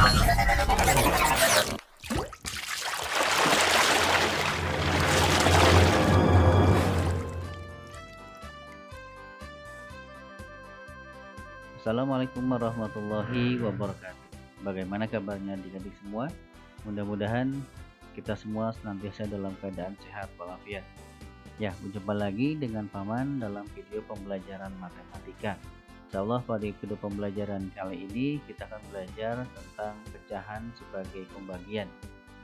Assalamualaikum warahmatullahi wabarakatuh. Bagaimana kabarnya adik-adik semua? Mudah-mudahan kita semua senantiasa dalam keadaan sehat walafiat. Ya, berjumpa lagi dengan Paman dalam video pembelajaran matematika. Insyaallah pada video pembelajaran kali ini kita akan belajar tentang pecahan sebagai pembagian.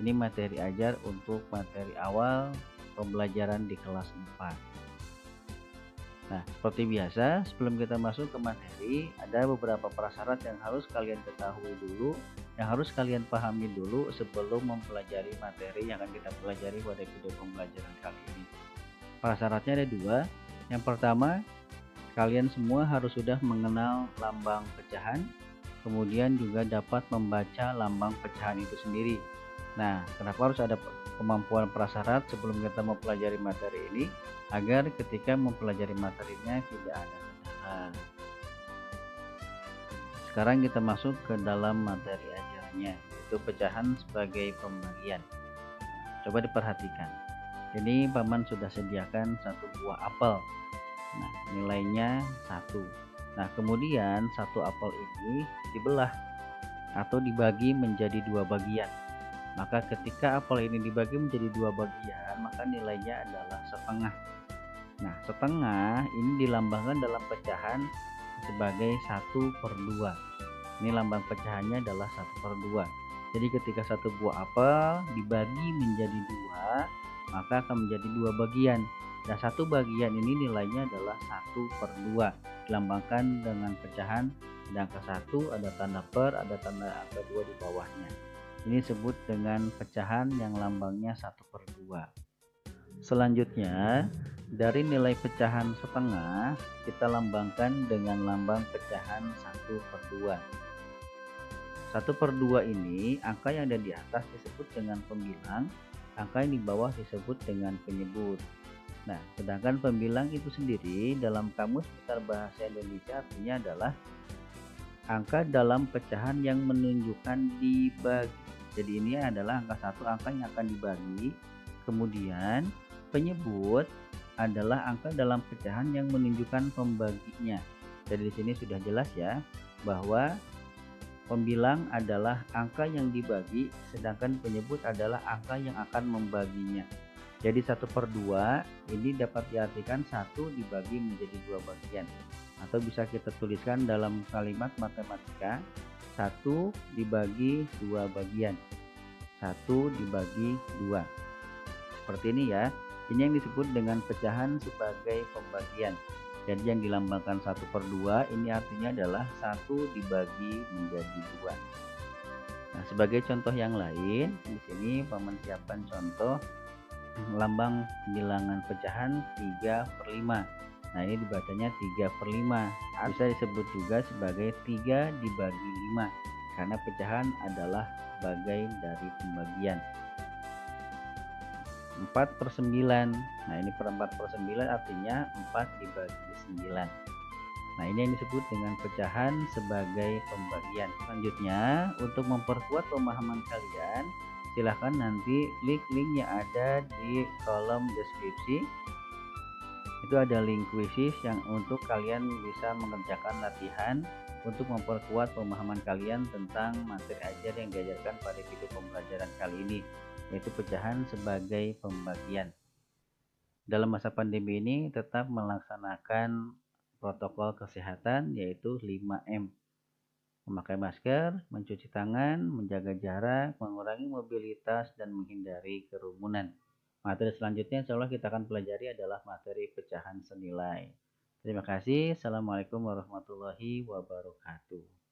Ini materi ajar untuk materi awal pembelajaran di kelas 4. Nah, seperti biasa, sebelum kita masuk ke materi, ada beberapa prasyarat yang harus kalian ketahui dulu, yang harus kalian pahami dulu sebelum mempelajari materi yang akan kita pelajari pada video pembelajaran kali ini. Prasyaratnya ada dua. Yang pertama, kalian semua harus sudah mengenal lambang pecahan, kemudian juga dapat membaca lambang pecahan itu sendiri. Nah, kenapa harus ada kemampuan prasyarat sebelum kita mempelajari materi ini? Agar ketika mempelajari materinya tidak ada kendala. Sekarang kita masuk ke dalam materi ajarnya, yaitu pecahan sebagai pembagian. Coba diperhatikan. Ini Paman sudah sediakan satu buah apel. Nah, nilainya 1. Nah, kemudian satu apel ini dibelah atau dibagi menjadi dua bagian. Maka ketika apel ini dibagi menjadi dua bagian, maka nilainya adalah setengah. Nah, setengah ini dilambangkan dalam pecahan sebagai 1/2. Ini lambang pecahannya adalah 1/2. Jadi ketika satu buah apel dibagi menjadi dua, maka akan menjadi dua bagian. Dan satu bagian ini nilainya adalah 1/2. Dilambangkan dengan pecahan, ada angka 1, ada tanda per, ada tanda angka 2 di bawahnya. Ini disebut dengan pecahan yang lambangnya 1/2. Selanjutnya, dari nilai pecahan setengah, kita lambangkan dengan lambang pecahan 1/2. 1/2 ini, angka yang ada di atas disebut dengan pembilang, angka yang di bawah disebut dengan penyebut. Nah, sedangkan pembilang itu sendiri dalam Kamus Besar Bahasa Indonesia artinya adalah angka dalam pecahan yang menunjukkan dibagi. Jadi ini adalah angka 1, angka yang akan dibagi. Kemudian penyebut adalah angka dalam pecahan yang menunjukkan pembaginya. Jadi di sini sudah jelas ya bahwa pembilang adalah angka yang dibagi, sedangkan penyebut adalah angka yang akan membaginya. Jadi 1/2 ini dapat diartikan 1 dibagi menjadi dua bagian, atau bisa kita tuliskan dalam kalimat matematika 1 dibagi dua bagian, 1 dibagi 2. Seperti ini ya. Ini yang disebut dengan pecahan sebagai pembagian. Jadi yang dilambangkan 1/2 ini artinya adalah 1 dibagi menjadi 2. Nah, sebagai contoh yang lain, di sini Paman siapkan contoh lambang bilangan pecahan 3/5. Nah, ini dibacanya 3/5. Bisa disebut juga sebagai 3 dibagi 5 karena pecahan adalah bagian dari pembagian. 4/9. Nah, ini 4/9 artinya 4 dibagi 9. Nah, ini yang disebut dengan pecahan sebagai pembagian. Selanjutnya, untuk memperkuat pemahaman kalian, silahkan nanti klik link yang ada di kolom deskripsi. Itu ada link kuisis yang untuk kalian bisa mengerjakan latihan untuk memperkuat pemahaman kalian tentang materi ajar yang diajarkan pada video pembelajaran kali ini, yaitu pecahan sebagai pembagian. Dalam masa pandemi ini tetap melaksanakan protokol kesehatan, yaitu 5M. Memakai masker, mencuci tangan, menjaga jarak, mengurangi mobilitas, dan menghindari kerumunan. Materi selanjutnya insya Allah kita akan pelajari adalah materi pecahan senilai. Terima kasih. Assalamualaikum warahmatullahi wabarakatuh.